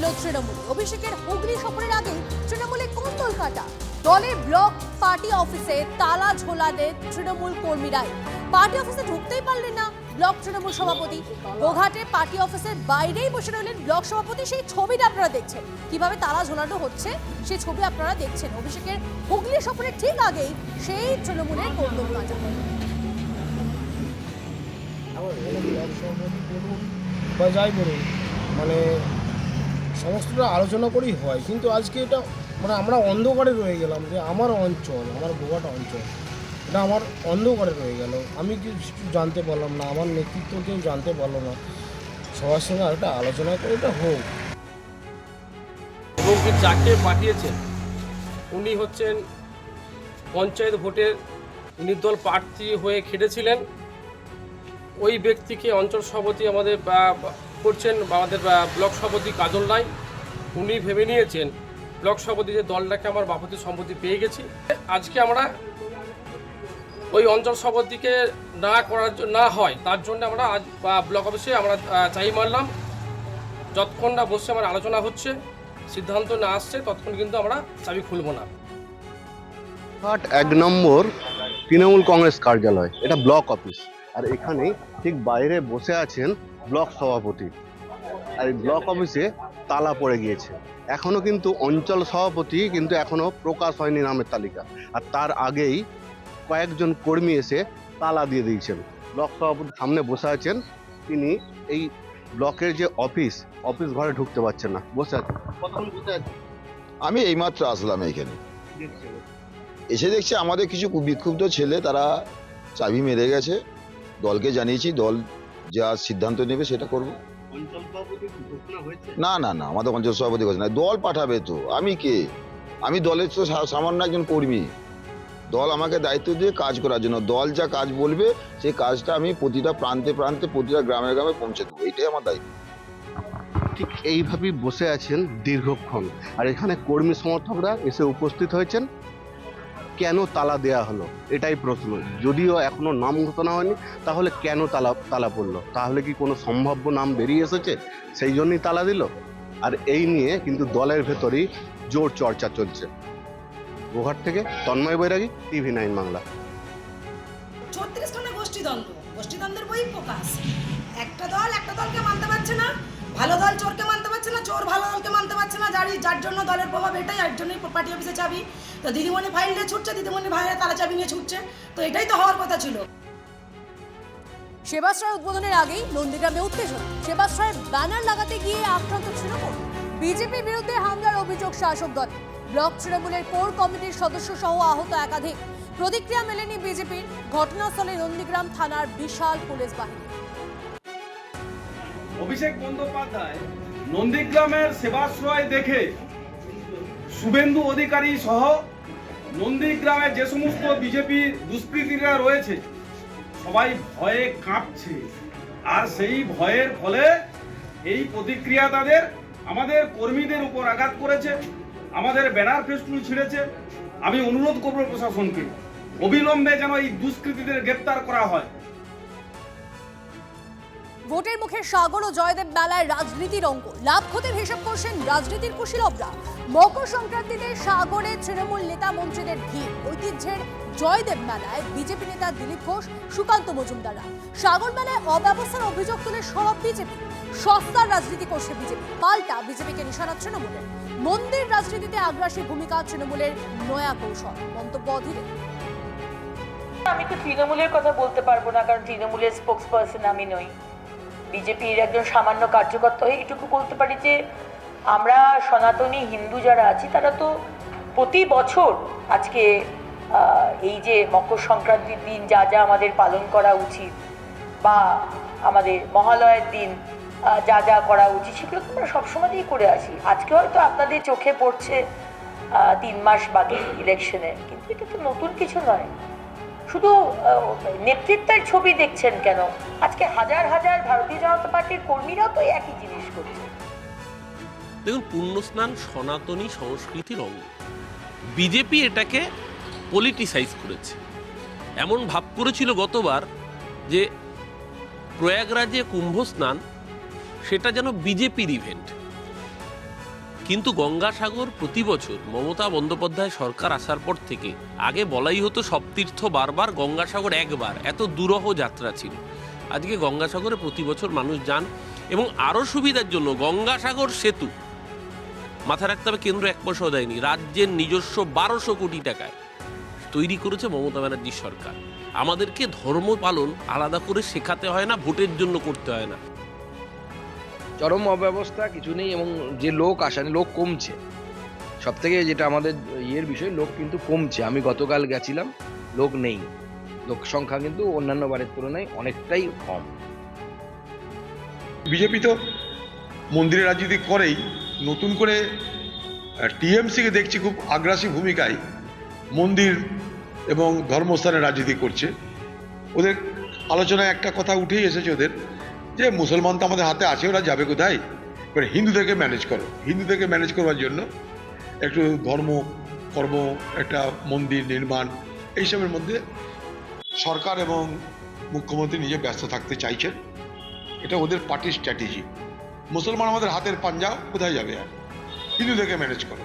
এলো তৃণমূল। অভিষেকের হুগলি সফরের আগে তৃণমূলে কোন্দল কাটা। দলের ব্লক পার্টি অফিসে তালা ঝোলা দেন তৃণমূল কর্মীরাই। পার্টি অফিসে ঢুকতেই পারলেন না ব্লক তৃণমূল সভাপতি। গোঘাটে পার্টি অফিসের বাইরেই বসে রইলেন ব্লক সভাপতি। সেই ছবিটা আপনারা দেখছেন, কিভাবে তালা ঝোলানো হচ্ছে সেই ছবি আপনারা দেখছেন। অভিষেকের হুগলি সফরের ঠিক আগেই সেই তৃণমূলের কোন্দল কাটা। বা যাই বলুন, মানে সমস্তটা আলোচনা করেই হয়, কিন্তু আজকে এটা মানে আমরা অন্ধকারে রয়ে গেলাম যে আমার অঞ্চল, আমার গোঘাট অঞ্চল, এটা আমার অন্ধকারে রয়ে গেল। আমি কিছু জানতে পারলাম না, আমার নেতৃত্ব কেউ জানতে পারলো না। সবার সঙ্গে আরেকটা আলোচনা করে এটা হোক। এবং যাকে পাঠিয়েছেন উনি হচ্ছেন পঞ্চায়েত ভোটের নির্দল প্রার্থী হয়ে খেটেছিলেন। ওই ব্যক্তিকে অঞ্চল সভাপতি আমাদের করছেন আমাদের ব্লক সভাপতি কাজল রায়। উনি ভেবে নিয়েছেন ব্লক সভাপতি যে দলটাকে আমার বাপতি সম্পত্তি পেয়ে গেছি। আজকে আমরা ওই অঞ্চল সভাপতিকে না হয় তার জন্য আমরা আজ ব্লক অফিসে আমরা চাই মারলাম। যতক্ষণ না বসে আমার আলোচনা হচ্ছে, সিদ্ধান্ত না আসছে, ততক্ষণ কিন্তু আমরা চাবি খুলব না। 1 নম্বর তৃণমূল কংগ্রেস কার্যালয়, এটা ব্লক অফিস। আর এখানে ঠিক বাইরে বসে আছেন ব্লক সভাপতি। আর এই ব্লক অফিসে তালা পড়ে গিয়েছে। এখনো কিন্তু অঞ্চল সভাপতি কিন্তু এখনো প্রকাশ হয়নি নামের তালিকা। আর তার আগেই কয়েকজন কর্মী এসে তালা দিয়ে দিয়েছেন। ব্লক সভাপতির সামনে বসে আছেন, তিনি এই ব্লকের যে অফিস ঘরে ঢুকতে পারছেন না, বসে আছেন। কতক্ষণ বসে আছেন? আমি এইমাত্র আসলাম এইখানে, এসে দেখছি আমাদের কিছু বিক্ষুব্ধ ছেলে তারা চাবি মেরে গেছে। দলকে জানিয়েছি, দল যা সিদ্ধান্ত নেবে সেটা করব। না না না, আমাদের অঞ্চল সভাপতি কথা না, দল পাঠাবে তো। আমি কে? আমি দলের তো সামান্য একজন কর্মী। দল আমাকে দায়িত্ব দিয়ে কাজ করার জন্য, দল যা কাজ বলবে সেই কাজটা আমি প্রতিটা প্রান্তে প্রান্তে প্রতিটা গ্রামে গ্রামে পৌঁছে দেবো, এইটাই আমার দায়িত্ব। ঠিক এইভাবেই বসে আছেন দীর্ঘক্ষণ। আর এখানে কর্মী সমর্থকরা এসে উপস্থিত হয়েছেন। কেন তালা দেয়া হলো এটাই প্রশ্ন। যদিও এখনো নাম ঘোষণা হয়নি, তাহলে কেন তালা পড়লো? তাহলে কি কোনো সম্ভাব্য নাম বেরিয়ে এসেছে, সেই জন্যই তালা দিল? আর এই নিয়ে কিন্তু দলের ভেতরেই জোর চর্চা চলছে। গোঘাট থেকে তন্ময় বৈরাগী, TV9 বাংলা। 36 খানা গোষ্ঠীদ্বন্দ্বের বই প্রকাশ। একটা দলকে মানতে পারছে না, ভালো দল চোরকে মানতে পারছে না, চোর ভালো দলকে মানতে পারছে না। যার জন্য দলের প্রভাব এটাই, এর জন্যই পার্টি অফিসে চাবি। তো দিদিমণি ফাইল নিয়ে ছুটছে, দিদিমণি ভাইয়ের তালা চাবি নিয়ে ছুটছে। তো এটাই তো হওয়ার কথা ছিল। সেবাশ্রয় উদ্বোধনের আগেই নন্দীগ্রামে উত্তেজনা। সেবাশ্রয়ের ব্যানার লাগাতে গিয়ে আক্রান্ত তৃণমূল। বিজেপির বিরুদ্ধে হামলার অভিযোগ শাসক দল। ব্লক তৃণমূলের কোর কমিটির সদস্য সহ আহত একাধিক। প্রতিক্রিয়া মেলেনি বিজেপির। ঘটনাস্থলে নন্দীগ্রাম থানার বিশাল পুলিশ বাহিনী। অভিষেক বন্দ্যোপাধ্যায় নন্দীগ্রামের সেবাশ্রয় দেখে শুভেন্দু অধিকারী সহ নন্দীগ্রামের যে সমস্ত বিজেপির দুষ্কৃতীরা রয়েছে সবাই ভয়ে কাঁপছে। আর সেই ভয়ের ফলে এই প্রতিক্রিয়া তাদের আমাদের কর্মীদের উপর আঘাত করেছে, আমাদের ব্যানার ফেস্টুন ছিঁড়েছে। আমি অনুরোধ করব প্রশাসনকে অবিলম্বে যেন এই দুষ্কৃতীদের গ্রেপ্তার করা হয়। ভোটের মুখে সাগর ও জয়দেব মেলায় রাজনীতির অঙ্ক। লাভ ক্ষতির হিসাব করছেন রাজনীতির কুশীলবরা। মকর সংক্রান্তিতে সাগরে তৃণমূল নেতা মন্ত্রীদের ভিড়। ঐতিহ্যের জয়দেব মেলায় বিজেপি নেতা দিলীপ ঘোষ, সুকান্ত মজুমদাররা। সাগর মেলায় অব্যবস্থার অভিযোগ তুলে সরব বিজেপি। সস্তার রাজনীতি করছে বিজেপি, পাল্টা বিজেপিকে নিশানা তৃণমূলের। মন্দির রাজনীতিতে আগ্রাসী ভূমিকা তৃণমূলের নয়া কৌশল। মন্তব্য অধীরে। আমি তো তৃণমূলের কথা বলতে পারবো না, কারণ তৃণমূলের স্পোক্সপারসন আমি নই। বিজেপির একজন সামান্য কার্যকর্তা হয়ে এটুকু বলতে পারি যে আমরা সনাতনী হিন্দু যারা আছি তারা তো প্রতি বছর আজকে এই যে মকর সংক্রান্তির দিন যা যা আমাদের পালন করা উচিত বা আমাদের মহালয়ের দিন যা যা করা উচিত সেগুলো তো আমরা সবসময়ই করে আসি। আজকে হয়তো আপনাদের চোখে পড়ছে 3 মাস বাকি ইলেকশনের, কিন্তু এটা তো নতুন কিছু নয়। শুধু নেতৃত্বের ছবি দেখছেন কেন? আজকে হাজার হাজার ভারতীয় জনতা পার্টির কর্মীরাও তো একই জিনিস করছে। দেখুন, পুণ্যস্নান সনাতনী সংস্কৃতির অঙ্গ। বিজেপি এটাকে পলিটিসাইজ করেছে। এমন ভাব করেছিল গতবার যে প্রয়াগরাজে কুম্ভ স্নান সেটা যেন বিজেপির ইভেন্ট। কিন্তু গঙ্গাসাগর প্রতি বছর মমতা বন্দ্যোপাধ্যায় সরকার আসার পর থেকে, আগে বলাই হতো সপ্তীর্থ বারবার, গঙ্গাসাগর একবার, এত দুরহ যাত্রা ছিল। আজকে গঙ্গাসাগরে প্রতি বছর মানুষ যান, এবং আরও সুবিধার জন্য গঙ্গাসাগর সেতু, মাথায় রাখতে হবে কেন্দ্র 1 পয়সাও দেয়নি, রাজ্যের নিজস্ব 1200 কোটি টাকায় তৈরি করেছে মমতা ব্যানার্জির সরকার। আমাদেরকে ধর্ম পালন আলাদা করে শেখাতে হয় না, ভোটের জন্য করতে হয় না। চরম অব্যবস্থা, কিছু নেই, এবং যে লোক আসেন, লোক কমছে। সব থেকে যেটা আমাদের ইয়ের বিষয়, লোক কিন্তু কমছে। আমি গতকাল গেছিলাম, লোক নেই, লোক সংখ্যা কিন্তু অন্যান্য বারের তুলনায় অনেকটাই কম। বিজেপি তো মন্দিরের রাজনীতি করেই, নতুন করে টিএমসিকে দেখছি খুব আগ্রাসী ভূমিকায় মন্দির এবং ধর্মস্থানের রাজনীতি করছে। ওদের আলোচনায় একটা কথা উঠেই এসেছে ওদের, যে মুসলমান তো আমাদের হাতে আছে, ওরা যাবে কোথায়, এবার হিন্দুদেরকে ম্যানেজ করো। হিন্দুদেরকে ম্যানেজ করবার জন্য একটু ধর্ম কর্ম, একটা মন্দির নির্মাণ, এইসবের মধ্যে সরকার এবং মুখ্যমন্ত্রী নিজে ব্যস্ত থাকতে চাইছেন। এটা ওদের পার্টির স্ট্র্যাটেজি। মুসলমান আমাদের হাতের পাঞ্জা, কোথায় যাবে আর, হিন্দুদেরকে ম্যানেজ করো।